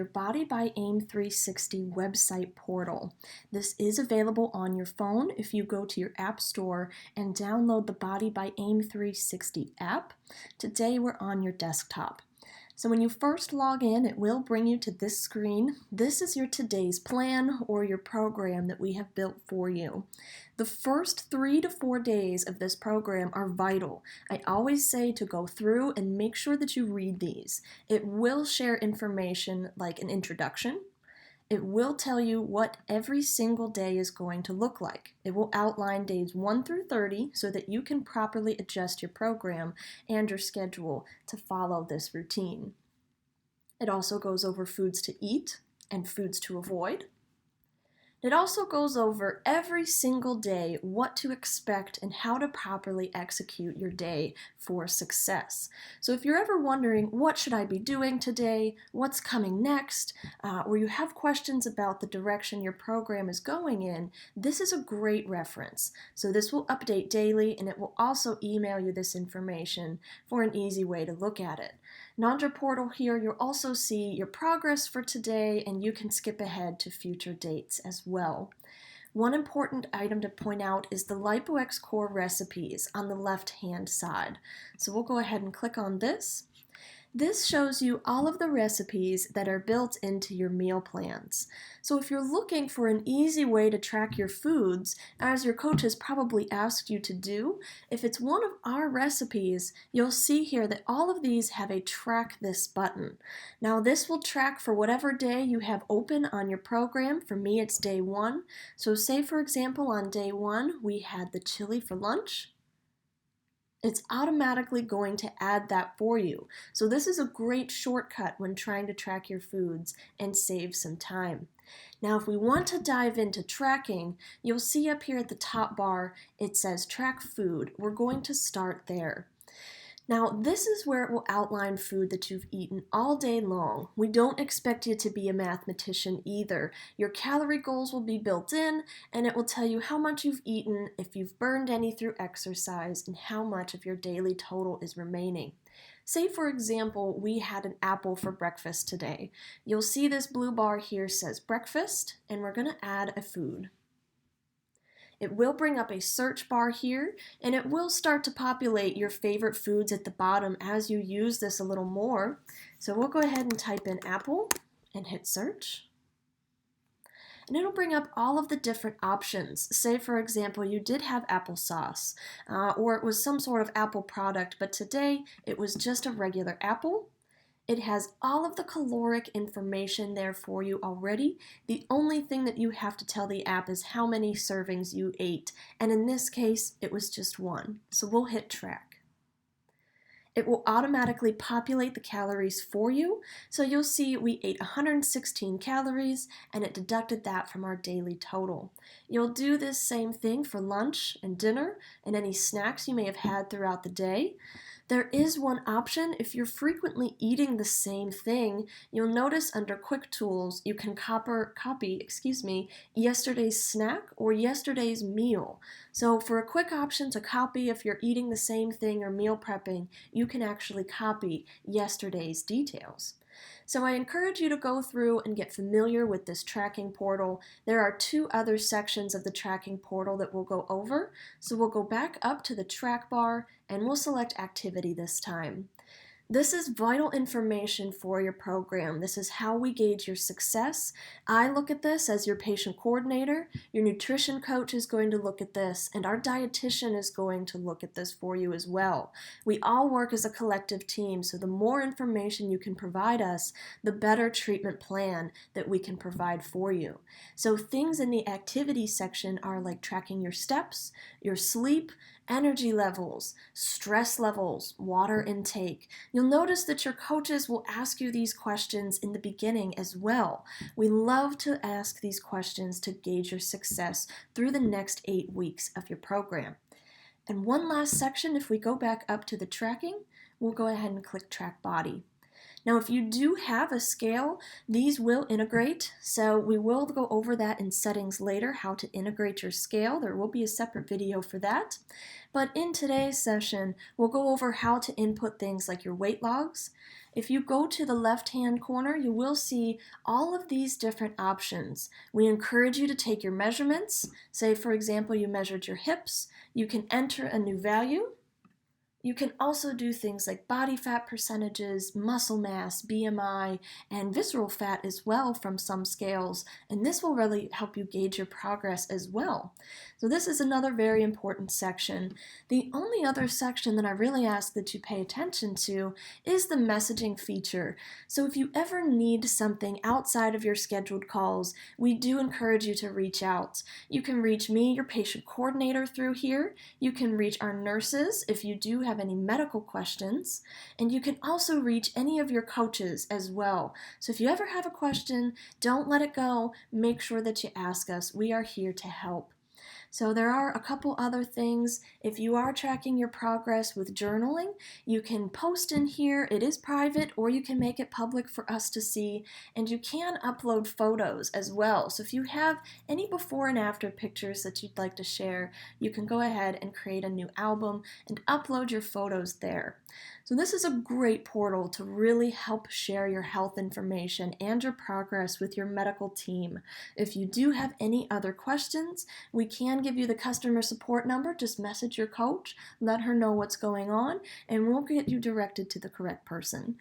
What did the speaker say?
your Body by AIM360 website portal. This is available on your phone if you go to your app store and download the Body by AIM360 app. Today we're on your desktop. So when you first log in, it will bring you to this screen. This is your today's plan or your program that we have built for you. The first 3 to 4 days of this program are vital. I always say to go through and make sure that you read these. It will share information like an introduction. It will tell you what every single day is going to look like. It will outline days 1 through 30 so that you can properly adjust your program and your schedule to follow this routine. It also goes over foods to eat and foods to avoid. It also goes over every single day what to expect and how to properly execute your day for success. So if you're ever wondering, what should I be doing today? What's coming next? Or you have questions about the direction your program is going in, this is a great reference. So this will update daily, and it will also email you this information for an easy way to look at it. On your portal here, you'll also see your progress for today, and you can skip ahead to future dates as well. One important item to point out is the LipoX Core recipes on the left-hand side. So we'll go ahead and click on this. This shows you all of the recipes that are built into your meal plans. So if you're looking for an easy way to track your foods, as your coach has probably asked you to do, if it's one of our recipes, you'll see here that all of these have a track this button. Now this will track for whatever day you have open on your program. For me, it's day 1. So say for example on day 1, we had the chili for lunch. It's automatically going to add that for you. So this is a great shortcut when trying to track your foods and save some time. Now if we want to dive into tracking, you'll see up here at the top bar, it says track food. We're going to start there. Now this is where it will outline food that you've eaten all day long. We don't expect you to be a mathematician either. Your calorie goals will be built in, and it will tell you how much you've eaten, if you've burned any through exercise, and how much of your daily total is remaining. Say for example, we had an apple for breakfast today. You'll see this blue bar here says breakfast, and we're going to add a food. It will bring up a search bar here, and it will start to populate your favorite foods at the bottom as you use this a little more. So we'll go ahead and type in apple and hit search. And it'll bring up all of the different options. Say for example, you did have applesauce, or it was some sort of apple product, but today it was just a regular apple. It has all of the caloric information there for you already. The only thing that you have to tell the app is how many servings you ate, and in this case, it was just 1. So we'll hit track. It will automatically populate the calories for you, so you'll see we ate 116 calories, and it deducted that from our daily total. You'll do this same thing for lunch and dinner, and any snacks you may have had throughout the day. There is one option. If you're frequently eating the same thing, you'll notice under Quick Tools you can copy yesterday's snack or yesterday's meal. So for a quick option to copy if you're eating the same thing or meal prepping, you can actually copy yesterday's details. So I encourage you to go through and get familiar with this tracking portal. There are 2 other sections of the tracking portal that we'll go over. So we'll go back up to the track bar and we'll select activity this time. This is vital information for your program. This is how we gauge your success. I look at this as your patient coordinator. Your nutrition coach is going to look at this, and our dietitian is going to look at this for you as well. We all work as a collective team, so the more information you can provide us, the better treatment plan that we can provide for you. So things in the activity section are like tracking your steps, your sleep, energy levels, stress levels, water intake. You'll notice that your coaches will ask you these questions in the beginning as well. We love to ask these questions to gauge your success through the next 8 weeks of your program. And one last section, if we go back up to the tracking, we'll go ahead and click Track Body. Now, if you do have a scale, these will integrate, so we will go over that in settings later, how to integrate your scale. There will be a separate video for that. But in today's session, we'll go over how to input things like your weight logs. If you go to the left-hand corner, you will see all of these different options. We encourage you to take your measurements. Say, for example, you measured your hips. You can enter a new value. You can also do things like body fat percentages, muscle mass, BMI, and visceral fat as well from some scales, and this will really help you gauge your progress as well. So this is another very important section. The only other section that I really ask that you pay attention to is the messaging feature. So if you ever need something outside of your scheduled calls, we do encourage you to reach out. You can reach me, your patient coordinator, through here. You can reach our nurses if you do have any medical questions, and you can also reach any of your coaches as well. So if you ever have a question, don't let it go. Make sure that you ask us. We are here to help. So there are a couple other things. If you are tracking your progress with journaling, you can post in here. It is private, or you can make it public for us to see, and you can upload photos as well. So if you have any before and after pictures that you'd like to share, you can go ahead and create a new album and upload your photos there. So this is a great portal to really help share your health information and your progress with your medical team. If you do have any other questions, we can give you the customer support number. Just message your coach, let her know what's going on, and we'll get you directed to the correct person.